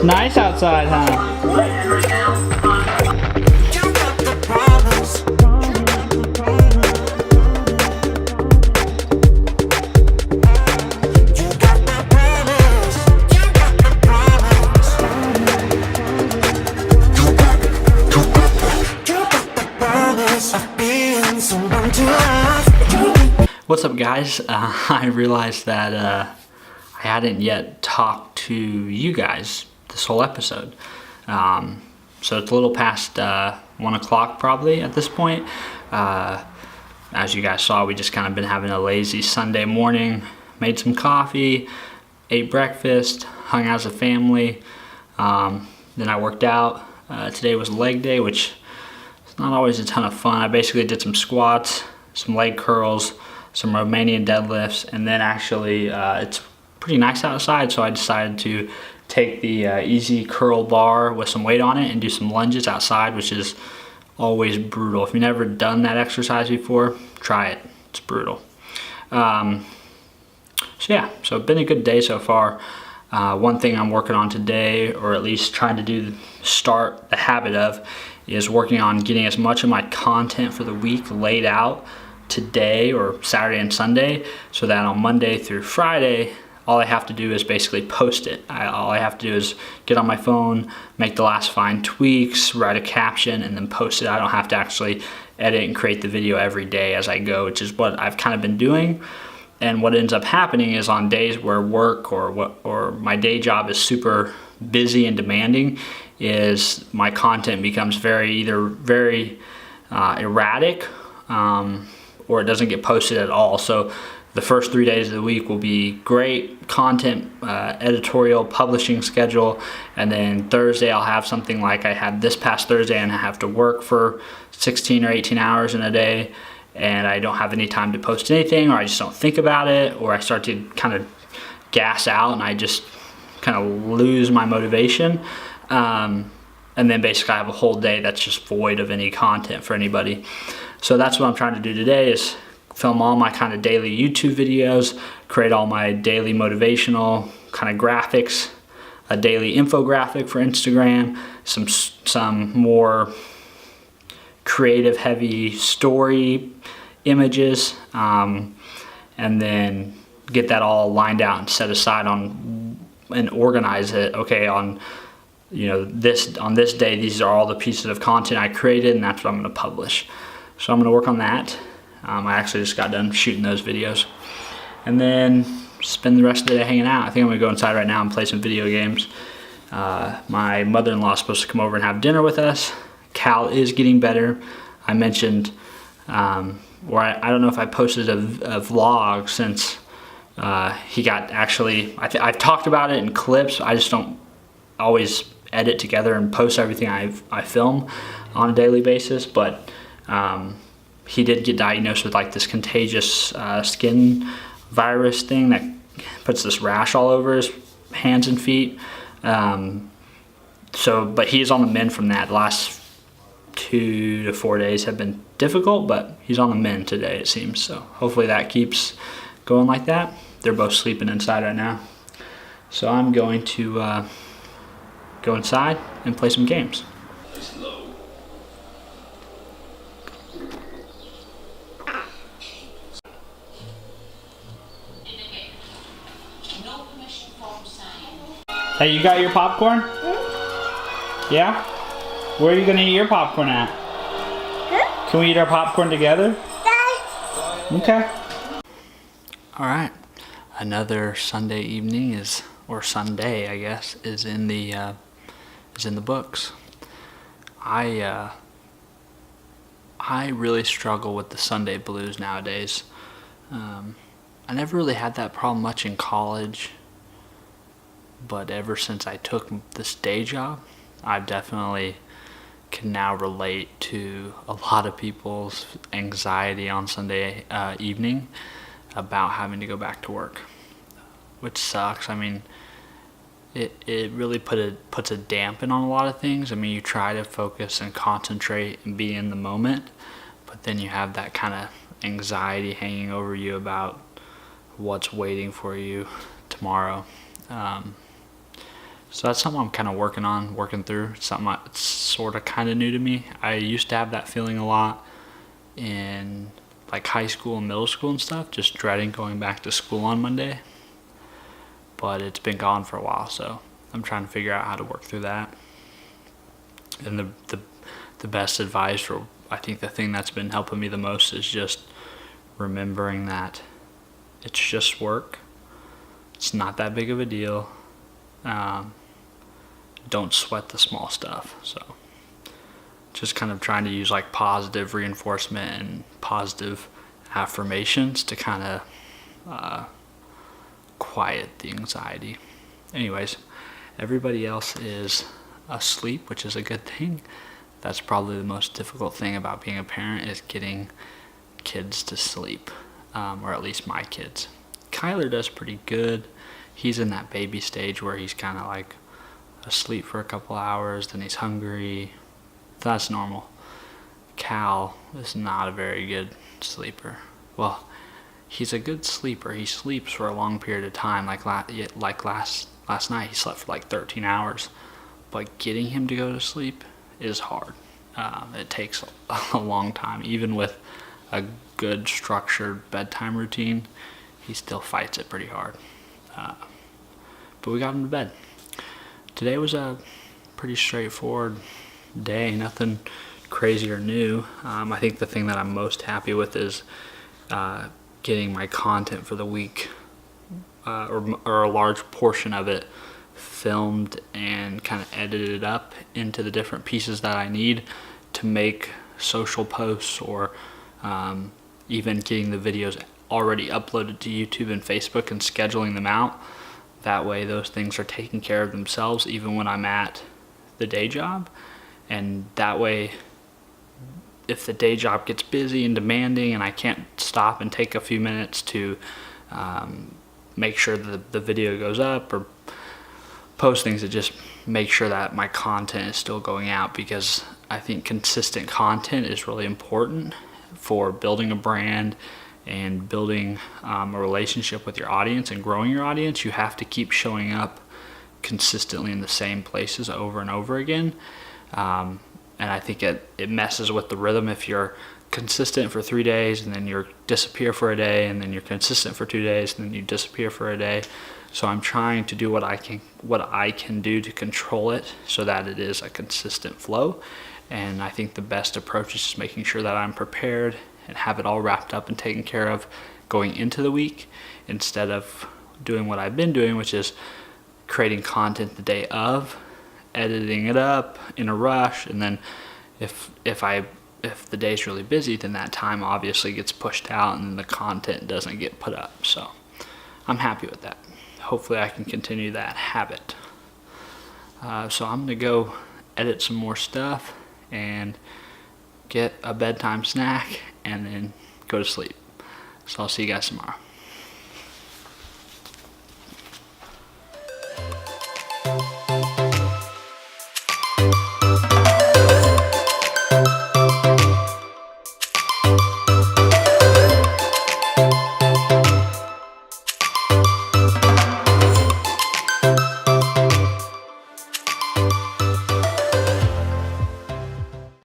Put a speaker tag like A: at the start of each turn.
A: Nice outside, huh? What's up, guys? I realized that I hadn't yet talked to you guys this whole episode. So it's a little past 1 o'clock probably at this point. As you guys saw, we just kind of been having a lazy Sunday morning. Made some coffee, ate breakfast, hung out as a family. Then I worked out. Today was leg day, which is not always a ton of fun. I basically did some squats, some leg curls, some Romanian deadlifts, and then actually it's pretty nice outside, so I decided to take the easy curl bar with some weight on it and do some lunges outside, which is always brutal. If you've never done that exercise before, try it. It's brutal. So yeah, so it's been a good day so far. One thing I'm working on today, or at least trying to start the habit of, is working on getting as much of my content for the week laid out today or Saturday and Sunday, so that on Monday through Friday, all I have to do is basically post it. All I have to do is get on my phone, make the last fine tweaks, write a caption, and then post it. I don't have to actually edit and create the video every day as I go, which is what I've kind of been doing. And what ends up happening is on days where work or my day job is super busy and demanding, is my content becomes either very erratic, or it doesn't get posted at all. So the first 3 days of the week will be great content, editorial, publishing schedule, and then Thursday I'll have something like I had this past Thursday, and I have to work for 16 or 18 hours in a day, and I don't have any time to post anything, or I just don't think about it, or I start to kind of gas out and I just kind of lose my motivation. And then basically I have a whole day that's just void of any content for anybody. So that's what I'm trying to do today, is film all my kind of daily YouTube videos, create all my daily motivational kind of graphics, a daily infographic for Instagram, some more creative heavy story images, and then get that all lined out and set aside and organize it. Okay, on this day, these are all the pieces of content I created, and that's what I'm going to publish. So I'm going to work on that. I actually just got done shooting those videos, and then spend the rest of the day hanging out. I think I'm going to go inside right now and play some video games. My mother-in-law is supposed to come over and have dinner with us. Cal is getting better. I mentioned, or I don't know if I posted a vlog since he got I've talked about it in clips. I just don't always edit together and post everything I film on a daily basis, but he did get diagnosed with like this contagious skin virus thing that puts this rash all over his hands and feet. But he's on the mend from that. The last 2 to 4 days have been difficult, but he's on the mend today, it seems. So hopefully that keeps going like that. They're both sleeping inside right now. So I'm going to go inside and play some games. Hey, you got your popcorn? Yeah? Where are you gonna eat your popcorn at? Can we eat our popcorn together? Okay. Alright. Another Sunday evening or Sunday, I guess, is in the books. I really struggle with the Sunday blues nowadays. I never really had that problem much in college, but ever since I took this day job, I definitely can now relate to a lot of people's anxiety on Sunday evening about having to go back to work, which sucks. I mean, it really puts a dampen on a lot of things. I mean, you try to focus and concentrate and be in the moment, but then you have that kind of anxiety hanging over you about what's waiting for you tomorrow. So that's something I'm kind of working through. Something that's sort of kind of new to me. I used to have that feeling a lot in like high school and middle school and stuff, just dreading going back to school on Monday. But it's been gone for a while, so I'm trying to figure out how to work through that. And the best advice, or I think the thing that's been helping me the most, is just remembering that it's just work. It's not that big of a deal. Don't sweat the small stuff. So just kind of trying to use like positive reinforcement and positive affirmations to kind of quiet the anxiety. Anyways, everybody else is asleep, which is a good thing. That's probably the most difficult thing about being a parent, is getting kids to sleep, or at least my kids. Kyler does pretty good. He's in that baby stage where he's kind of like asleep for a couple hours, then he's hungry. That's normal. Cal is not a very good sleeper. Well, he's a good sleeper. He sleeps for a long period of time. Like last night, he slept for like 13 hours. But getting him to go to sleep is hard. It takes a long time. Even with a good structured bedtime routine, he still fights it pretty hard. But we got him to bed. Today was a pretty straightforward day, nothing crazy or new. I think the thing that I'm most happy with is getting my content for the week, or a large portion of it, filmed and kind of edited up into the different pieces that I need to make social posts, or even getting the videos already uploaded to YouTube and Facebook and scheduling them out. That way those things are taking care of themselves even when I'm at the day job. And that way, if the day job gets busy and demanding and I can't stop and take a few minutes to make sure that the video goes up or post things, to just make sure that my content is still going out, because I think consistent content is really important for building a brand and building a relationship with your audience and growing your audience. You have to keep showing up consistently in the same places over and over again. And I think it messes with the rhythm if you're consistent for 3 days and then you disappear for a day, and then you're consistent for 2 days and then you disappear for a day. So I'm trying to do what I can do to control it so that it is a consistent flow. And I think the best approach is just making sure that I'm prepared and have it all wrapped up and taken care of going into the week, instead of doing what I've been doing, which is creating content the day of, editing it up in a rush, and then if the day's really busy, then that time obviously gets pushed out and then the content doesn't get put up. So I'm happy with that. Hopefully I can continue that habit. So I'm gonna go edit some more stuff and get a bedtime snack and then go to sleep. So I'll see you guys tomorrow.